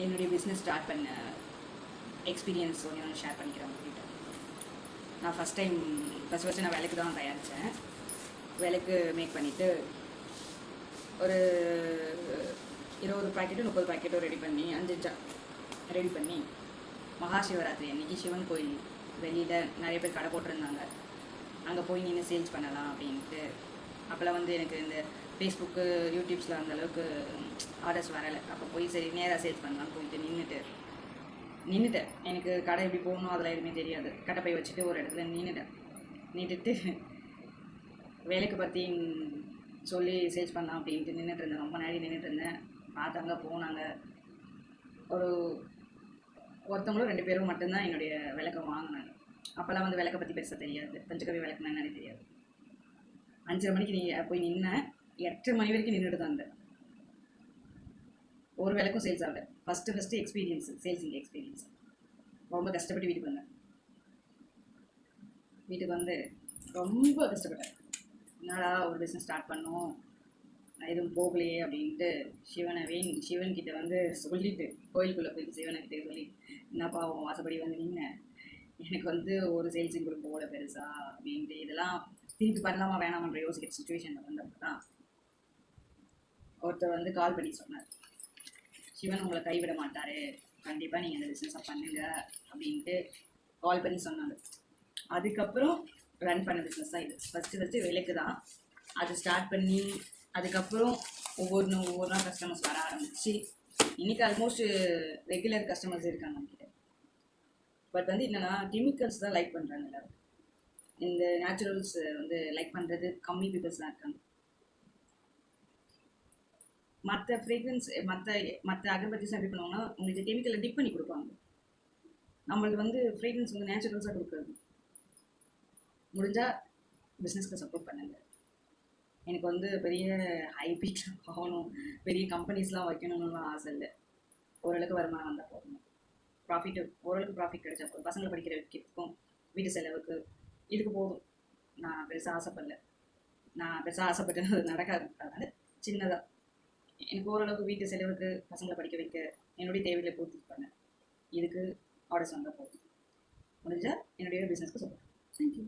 என்னுடைய business start பண்ண experience ஒன்று ஷேர் பண்ணிக்கிறேன் உங்ககிட்ட. நான் ஃபஸ்ட்டு நான் விளக்கு தான் தயாரித்தேன். விளக்கு மேக் பண்ணிவிட்டு ஒரு 20 பாக்கெட்டு 30 பாக்கெட்டும் ரெடி பண்ணி 5 ரெடி பண்ணி மகாசிவராத்திரி அன்றைக்கி சிவன் கோயில் வெளியில் நிறைய பேர் கடை போட்டிருந்தாங்க. அங்கே போய் நின்று சேல்ஸ் பண்ணலாம் அப்படின்ட்டு. அப்போல்லாம் வந்து எனக்கு இந்த ஃபேஸ்புக்கு யூடியூப்ஸில் அந்தளவுக்கு ஆர்டர்ஸ் வரலை. அப்போ போய் சரி நேராக சேல்ஸ் பண்ணலாம்னு போயிட்டு நின்றுட்டேன். எனக்கு கடை எப்படி போகணும் அதெல்லாம் எதுவுமே தெரியாது. கடை போய் வச்சுட்டு ஒரு இடத்துல நின்றுட்டு வேலைக்கு பற்றி சொல்லி சேல்ஸ் பண்ணலாம் அப்படின்ட்டு நின்றுட்டு இருந்தேன். ரொம்ப நேரம் நின்றுட்டு இருந்தேன். பார்த்தாங்க, போனாங்க. ஒருத்தவங்களும் 2 பேரும் மட்டும்தான் என்னுடைய விளக்கை வாங்கினாங்க. அப்போல்லாம் வந்து விளக்கை பற்றி பெருசாக தெரியாது. பஞ்சகவி விளக்குனா என்னன்னு தெரியாது. 5:30 மணிக்கு போய் நின்னேன். 8 மணி வரைக்கும் நின்றுட்டு தான் இருந்தேன். ஒரு விளக்கும் சேல்ஸ் ஆகலை. First experience, selling experience. ரொம்ப கஷ்டப்பட்டு வீட்டுக்கு வந்து ரொம்ப கஷ்டப்பட்டேன். என்னடா ஒரு பிஸ்னஸ் ஸ்டார்ட் பண்ணோம், எதுவும் போகலையே அப்படின்ட்டு சிவன்கிட்ட வந்து சொல்லிவிட்டு கோயிலுக்குள்ளே போய் சிவன்கிட்ட சொல்லி, என்னப்பா உன் வாசப்படி வந்து நின்னேன், எனக்கு வந்து ஒரு சேல்ஸிங் குரூப் போகல பெருசா அப்படின்ட்டு. இதெல்லாம் திருப்பி பண்ணலாமா வேணாமன்ற யோசிக்கிற சுச்சுவேஷனில் வந்தப்போ தான் ஒருத்தர் வந்து கால் பண்ணி சொன்னார், சிவன் உங்களை கைவிட மாட்டார், கண்டிப்பாக நீங்கள் அந்த பிஸ்னஸை பண்ணுங்க அப்படின்ட்டு கால் பண்ணி சொன்னாங்க. அதுக்கப்புறம் ரன் பண்ண பிஸ்னஸ் தான் இது. ஃபஸ்ட்டு விலைக்கு தான் அது ஸ்டார்ட் பண்ணி அதுக்கப்புறம் ஒவ்வொரு கஸ்டமர்ஸ் வர ஆரம்பிச்சு இன்றைக்கி ஆல்மோஸ்ட் ரெகுலர் கஸ்டமர்ஸ் இருக்காங்க நம்மக்கிட்ட. பட் வந்து என்னென்னா கெமிக்கல்ஸ் தான் லைக் பண்ணுறாங்க எல்லாரும். இந்த நேச்சுரல்ஸ் வந்து லைக் பண்ணுறது கம்மி பீப்புள்ஸ் தான் இருக்காங்க. மற்ற ஃப்ரேக்ரன்ஸ் மற்ற அகர்பத்திஸ் எப்படி பண்ணுவாங்கன்னா உங்களுக்கு கெமிக்கலை டிப் பண்ணி கொடுப்பாங்க. நம்மளுக்கு வந்து ஃப்ரேக்ரன்ஸ் வந்து நேச்சுரல்ஸாக கொடுக்குறது. முடிஞ்சால் பிஸ்னஸ்க்கு சப்போர்ட் பண்ணுங்க. எனக்கு வந்து பெரிய ஹை பீக்ஸ் ஆகணும், பெரிய கம்பெனிஸ்லாம் வைக்கணும்னுலாம் ஆசை இல்லை. ஓரளவுக்கு வருமானம் வந்தால் போகணும். ஓரளவுக்கு ப்ராஃபிட் கிடைச்சா போதும். பசங்களை படிக்கிற வைக்கிறதுக்கும் வீட்டு செலவுக்கு இதுக்கு போதும். நான் பெருசாக ஆசைப்பட்டேன், அது நடக்காது. அதனால் சின்னதாக எனக்கு ஓரளவுக்கு வீட்டு செலவுக்கு பசங்களை படிக்க வைக்க என்னுடைய தேவைகளை பூர்த்தி பண்ணேன். இதுக்கு ஆர்டர்ஸ் வந்தால் போதும். முடிஞ்சால் என்னுடைய பிஸ்னஸ்க்கு சொல்லுங்கள். தேங்க்யூ.